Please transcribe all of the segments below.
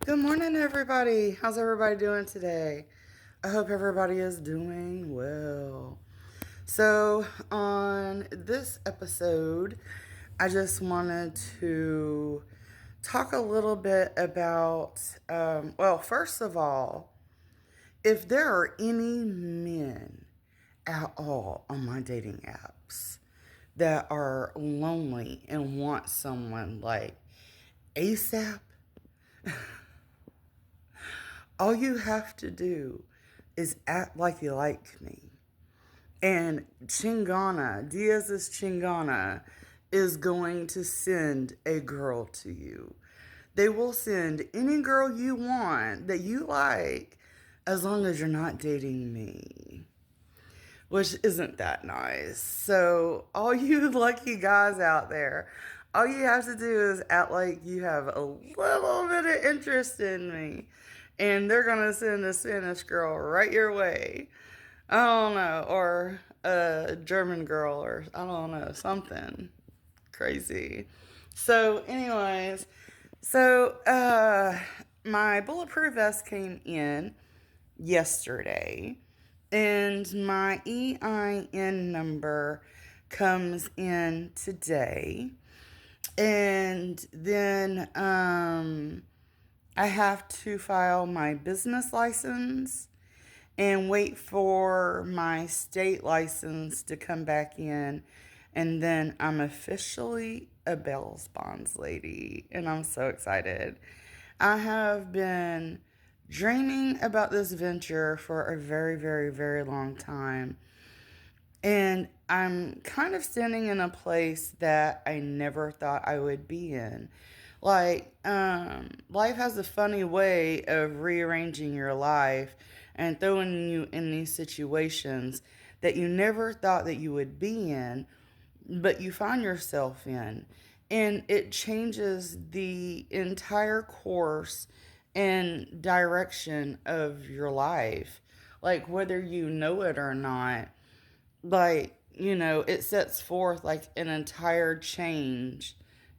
Good morning, everybody. How's everybody doing today? I hope everybody is doing well. So, on this episode, I just wanted to talk a little bit about, first of all, if there are any men at all on my dating apps that are lonely and want someone like ASAP, all you have to do is act like you like me. And Chingana, Diaz's Chingana, is going to send a girl to you. They will send any girl you want that you like as long as you're not dating me, which isn't that nice. So, all you lucky guys out there, all you have to do is act like you have a little bit of interest in me, and they're gonna send a Spanish girl right your way. I don't know, or a German girl, or I don't know, something crazy. So, anyways, my bulletproof vest came in yesterday, and my EIN number comes in today. And then I have to file my business license and wait for my state license to come back in. And then I'm officially a Bell's Bonds lady. And I'm so excited. I have been dreaming about this venture for a very, very, very long time. And I'm kind of standing in a place that I never thought I would be in. Life has a funny way of rearranging your life and throwing you in these situations that you never thought that you would be in, but you find yourself in. And it changes the entire course and direction of your life. Like, whether you know it or not, it sets forth like an entire change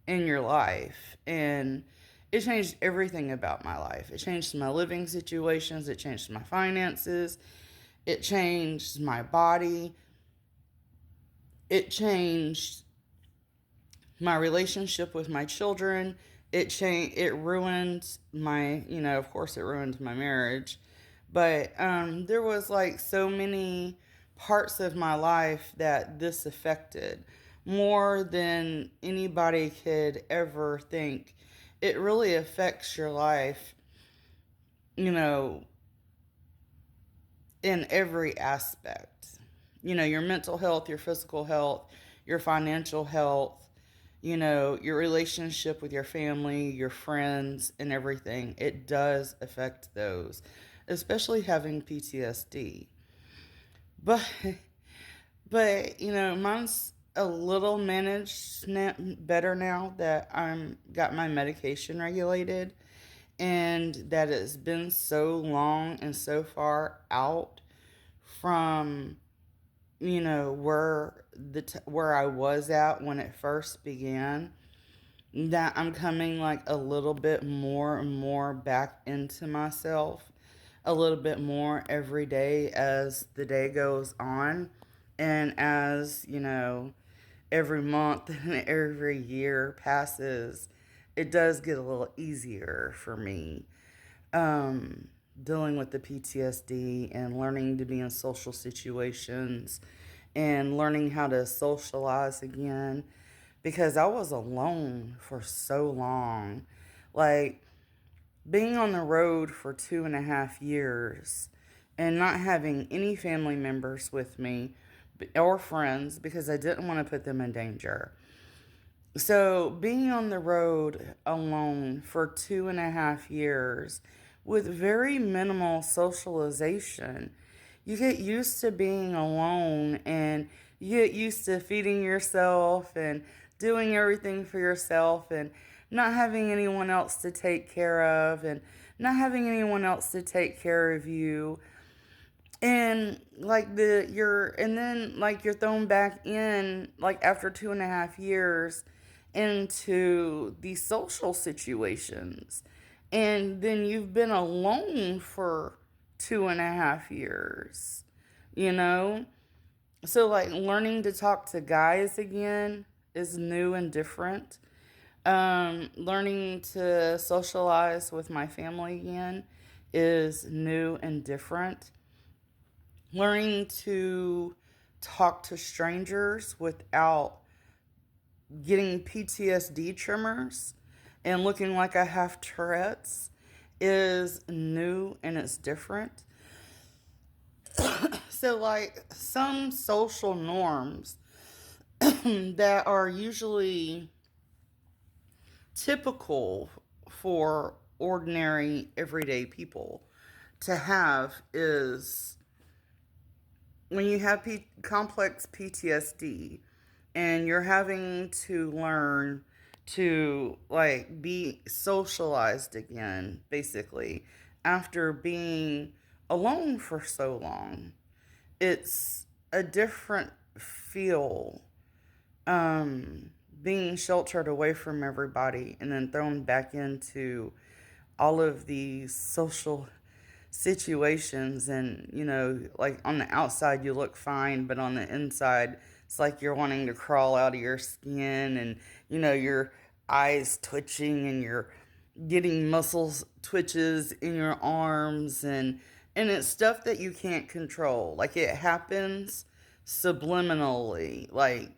in your life. And it changed everything about my life. It changed my living situations, it changed my finances, it changed my body, it changed my relationship with my children. It ruined my, of course it ruined my marriage. But there was like so many parts of my life that this affected more than anybody could ever think. It really affects your life, you know, in every aspect. Your mental health, your physical health, your financial health, your relationship with your family, your friends, and everything. It does affect those, especially having PTSD. But, mine's a little managed better now that I'm got my medication regulated, and that it's been so long and so far out from where I was at when it first began, that I'm coming like a little bit more and more back into myself, a little bit more every day as the day goes on, and as every month and every year passes, it does get a little easier for me. Dealing with the PTSD and learning to be in social situations and learning how to socialize again, because I was alone for so long. Like, being on the road for 2.5 years and not having any family members with me or friends because I didn't want to put them in danger. So, being on the road alone for 2.5 years with very minimal socialization, you get used to being alone, and you get used to feeding yourself and doing everything for yourself and not having anyone else to take care of and not having anyone else to take care of you. And you're thrown back in, like, after 2.5 years into these social situations, And then you've been alone for 2.5 years, you know? So, like, learning to talk to guys again is new and different. Learning to socialize with my family again is new and different. Learning to talk to strangers without getting PTSD tremors and looking like I have Tourette's is new and it's different. So, like, some social norms that are usually typical for ordinary, everyday people to have is when you have complex PTSD and you're having to learn to like be socialized again, basically, after being alone for so long. It's a different feel, being sheltered away from everybody and then thrown back into all of these social situations. And like, on the outside you look fine, but on the inside it's like you're wanting to crawl out of your skin, and your eyes twitching, and you're getting muscles twitches in your arms, and it's stuff that you can't control. Like, it happens subliminally, like,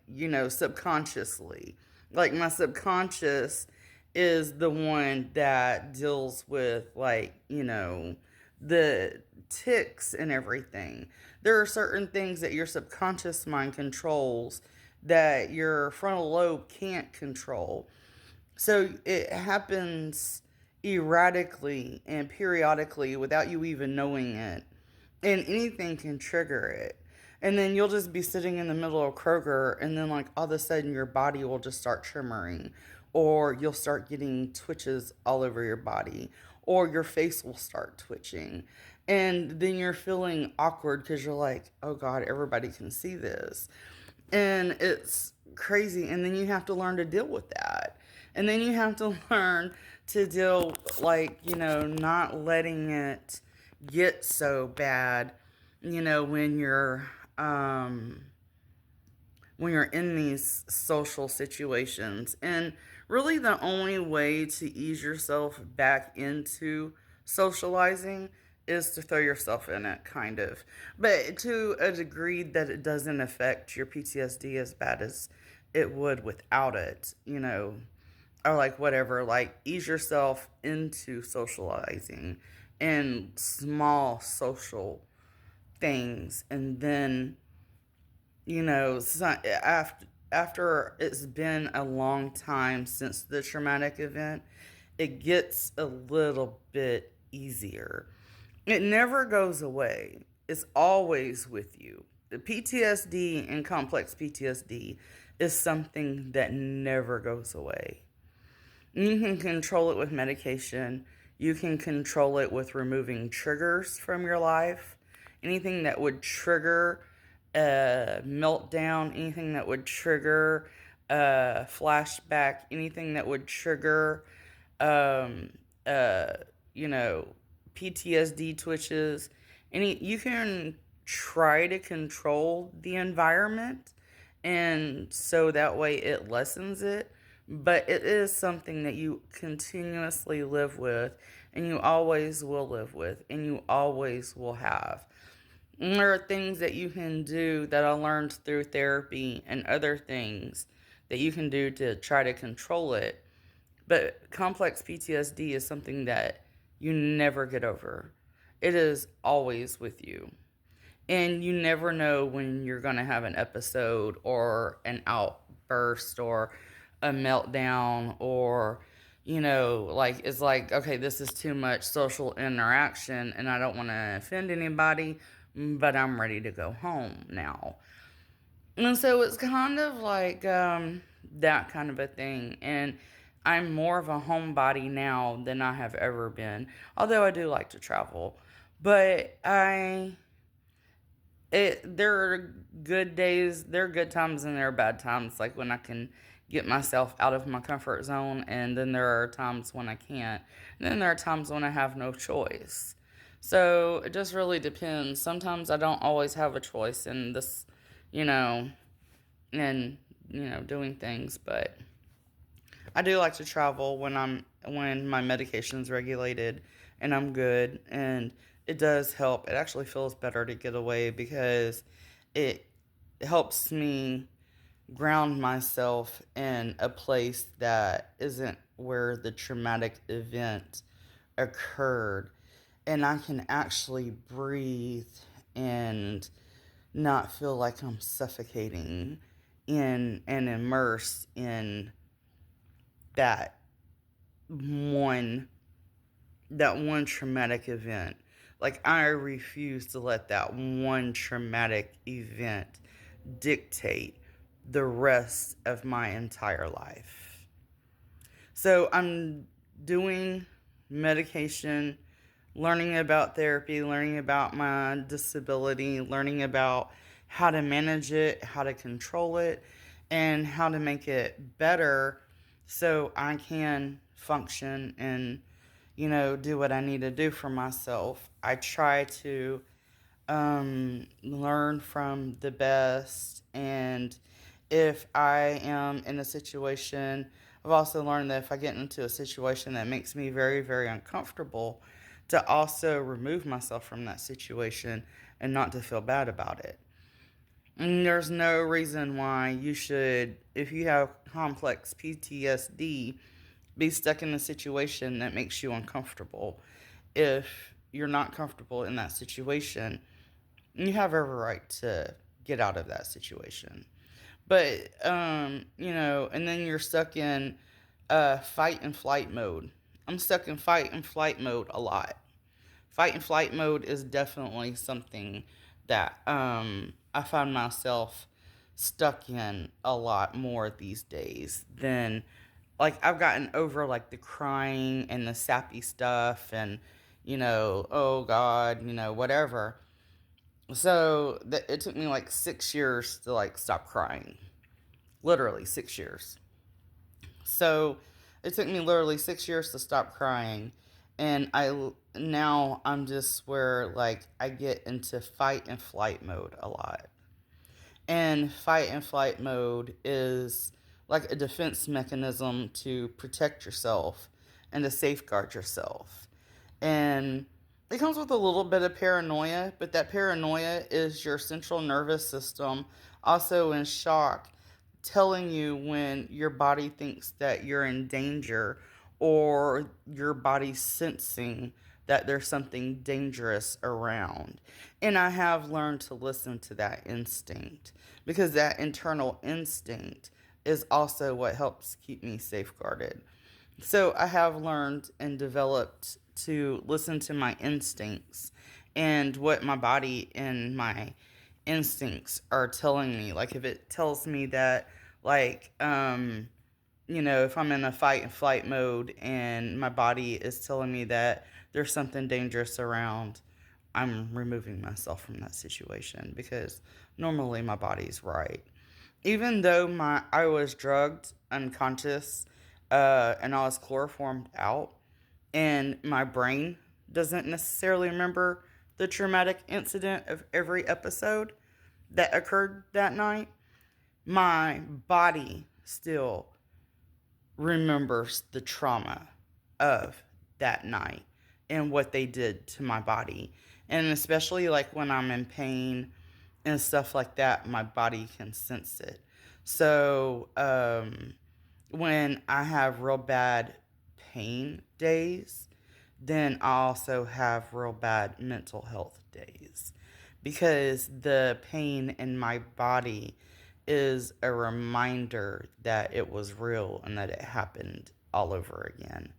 subconsciously. Like, my subconscious is the one that deals with, like, the ticks and everything. There are certain things that your subconscious mind controls that your frontal lobe can't control. So it happens erratically and periodically without you even knowing it. And anything can trigger it. And then you'll just be sitting in the middle of Kroger, and then, like, all of a sudden your body will just start tremoring, or you'll start getting twitches all over your body, or your face will start twitching. And then you're feeling awkward because you're like, oh God, everybody can see this. And it's crazy. And then you have to learn to deal with that. And then you have to learn to deal, like, not letting it get so bad, um, when you're in these social situations. And really, the only way to ease yourself back into socializing is to throw yourself in it, kind of. But to a degree that it doesn't affect your PTSD as bad as it would without it, or like whatever, like, ease yourself into socializing and small social things. And then, after it's been a long time since the traumatic event, it gets a little bit easier. It never goes away. It's always with you. The PTSD and complex PTSD is something that never goes away. You can control it with medication. You can control it with removing triggers from your life. Anything that would trigger a meltdown, anything that would trigger a flashback, anything that would trigger, um, uh, you know, PTSD twitches. You can try to control the environment, and so that way it lessens it. But it is something that you continuously live with, and you always will live with, and you always will have. And there are things that you can do that I learned through therapy, and other things that you can do to try to control it. But complex PTSD is something that you never get over. It is always with you. And you never know when you're going to have an episode or an outburst or a meltdown, or, like, it's like, okay, this is too much social interaction and I don't want to offend anybody, but I'm ready to go home now. And so it's kind of like, that kind of a thing. And I'm more of a homebody now than I have ever been. Although I do like to travel. But there are good days, there are good times and there are bad times. Like when I can get myself out of my comfort zone, and then there are times when I can't. And then there are times when I have no choice. So it just really depends. Sometimes I don't always have a choice in this, you know, in doing things, but I do like to travel when my medication's regulated and I'm good, and it does help. It actually feels better to get away because it helps me ground myself in a place that isn't where the traumatic event occurred, and I can actually breathe and not feel like I'm suffocating in and immersed in that one that one traumatic event. Like, I refuse to let that one traumatic event dictate the rest of my entire life. So I'm doing medication, learning about therapy, learning about my disability, learning about how to manage it, how to control it, and how to make it better so I can function and, do what I need to do for myself. I try to learn from the best. And if I am in a situation, I've also learned that if I get into a situation that makes me very, very uncomfortable, to also remove myself from that situation and not to feel bad about it. And there's no reason why you should, if you have complex PTSD, be stuck in a situation that makes you uncomfortable. If you're not comfortable in that situation, you have every right to get out of that situation. But and then you're stuck in fight and flight mode. I'm stuck in fight and flight mode a lot. Fight and flight mode is definitely something that I find myself stuck in a lot more these days than, like, I've gotten over like the crying and the sappy stuff and oh god, whatever. So it took me like 6 years to like stop crying. Literally 6 years. So it took me literally 6 years to stop crying, and I'm just where like I get into fight and flight mode a lot. And fight and flight mode is like a defense mechanism to protect yourself and to safeguard yourself. And it comes with a little bit of paranoia, but that paranoia is your central nervous system also in shock, telling you when your body thinks that you're in danger, or your body sensing that there's something dangerous around. And I have learned to listen to that instinct, because that internal instinct is also what helps keep me safeguarded. So I have learned and developed to listen to my instincts and what my body and my instincts are telling me. Like, if it tells me that, like, if I'm in a fight and flight mode and my body is telling me that there's something dangerous around, I'm removing myself from that situation, because normally my body's right. Even though my I was drugged, unconscious, and I was chloroformed out, and my brain doesn't necessarily remember the traumatic incident of every episode that occurred that night, my body still remembers the trauma of that night and what they did to my body. And especially like when I'm in pain and stuff like that, my body can sense it. So when I have real bad pain days, then I also have real bad mental health days, because the pain in my body is a reminder that it was real and that it happened all over again.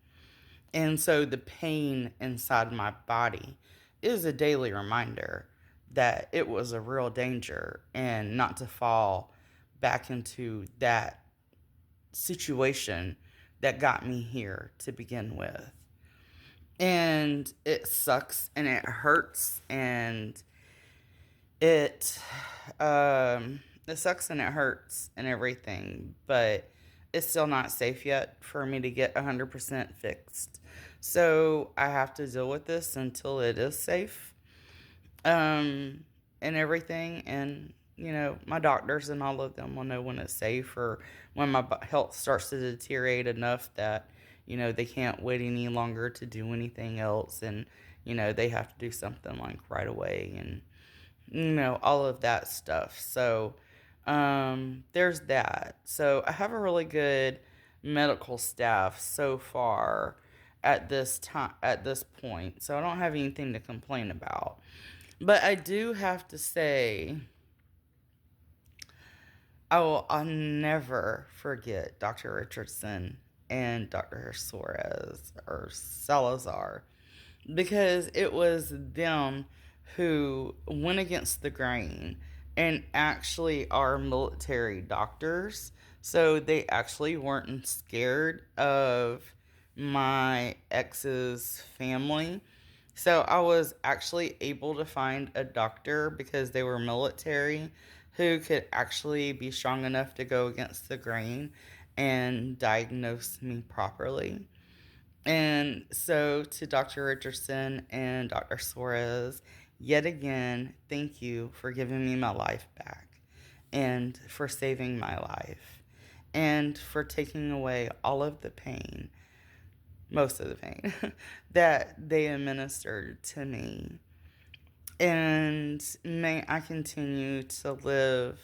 And so the pain inside my body is a daily reminder that it was a real danger and not to fall back into that situation that got me here to begin with. And it sucks and it hurts, and it it sucks and it hurts and everything, but it's still not safe yet for me to get 100% fixed. So I have to deal with this until it is safe, um, and everything. And, my doctors and all of them will know when it's safe, or when my health starts to deteriorate enough that, they can't wait any longer to do anything else. And, they have to do something like right away, and, all of that stuff. So, there's that. So I have a really good medical staff so far at this point. So I don't have anything to complain about. But I do have to say, I'll never forget Dr. Richardson and Dr. Suarez or Salazar, because it was them who went against the grain and actually are military doctors. So they actually weren't scared of my ex's family. So I was actually able to find a doctor, because they were military, who could actually be strong enough to go against the grain and diagnose me properly. And so, to Dr. Richardson and Dr. Suarez, yet again, thank you for giving me my life back, and for saving my life, and for taking away all of the pain, most of the pain, that they administered to me. And may I continue to live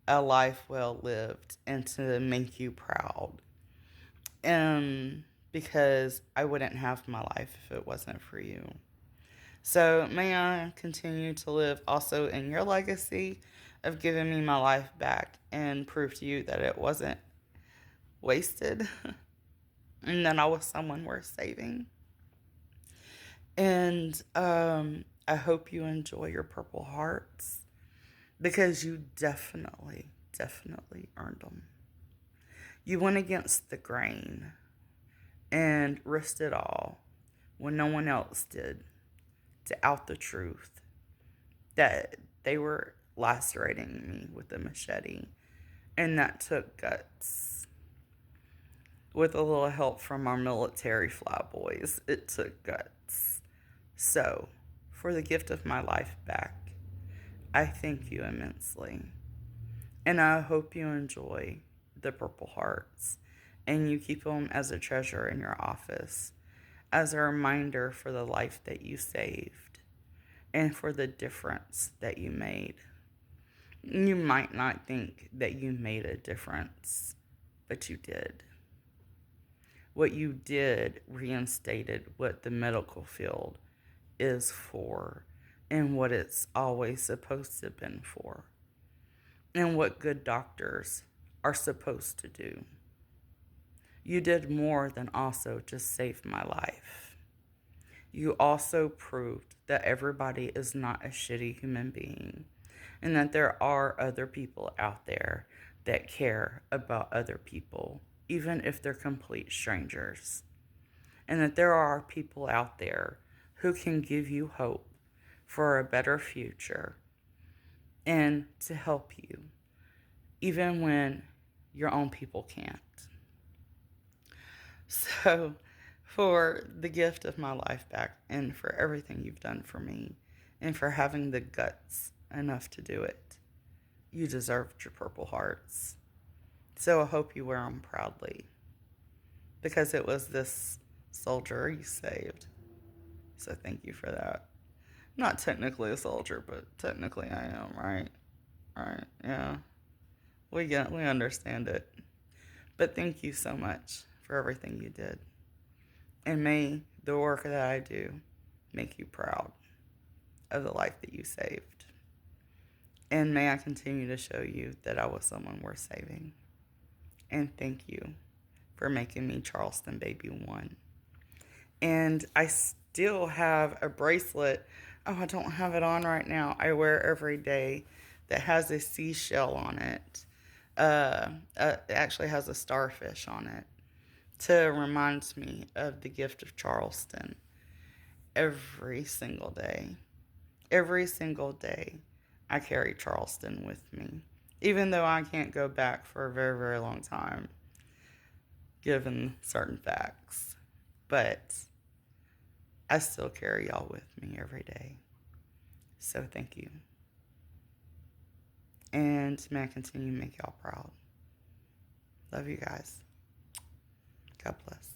a life well lived, and to make you proud. Um, because I wouldn't have my life if it wasn't for you. So may I continue to live also in your legacy of giving me my life back, and prove to you that it wasn't wasted, and that I was someone worth saving. And I hope you enjoy your Purple Hearts, because you definitely, definitely earned them. You went against the grain and risked it all when no one else did, to out the truth that they were lacerating me with a machete. And that took guts. With a little help from our military flyboys, it took guts. So, for the gift of my life back, I thank you immensely. And I hope you enjoy the Purple Hearts, and you keep them as a treasure in your office, as a reminder for the life that you saved, and for the difference that you made. You might not think that you made a difference, but you did. What you did reinstated what the medical field is for, and what it's always supposed to have been for, and what good doctors are supposed to do. You did more than also just save my life. You also proved that everybody is not a shitty human being, and that there are other people out there that care about other people, even if they're complete strangers. And that there are people out there who can give you hope for a better future, and to help you, even when your own people can't. So, for the gift of my life back, and for everything you've done for me, and for having the guts enough to do it, you deserved your Purple Hearts. So I hope you wear them proudly, because it was this soldier you saved. So thank you for that. Not technically a soldier, but technically I am, right? Right, yeah. We understand it. But thank you so much for everything you did. And may the work that I do make you proud of the life that you saved. And may I continue to show you that I was someone worth saving. And thank you for making me Charleston Baby 1. And I still have a bracelet. Oh, I don't have it on right now. I wear every day, that has a seashell on it. It actually has a starfish on it, to remind me of the gift of Charleston. Every single day. Every single day, I carry Charleston with me. Even though I can't go back for a very, very long time. given certain facts. But I still carry y'all with me every day. So thank you. And may I continue to make y'all proud. Love you guys. God bless.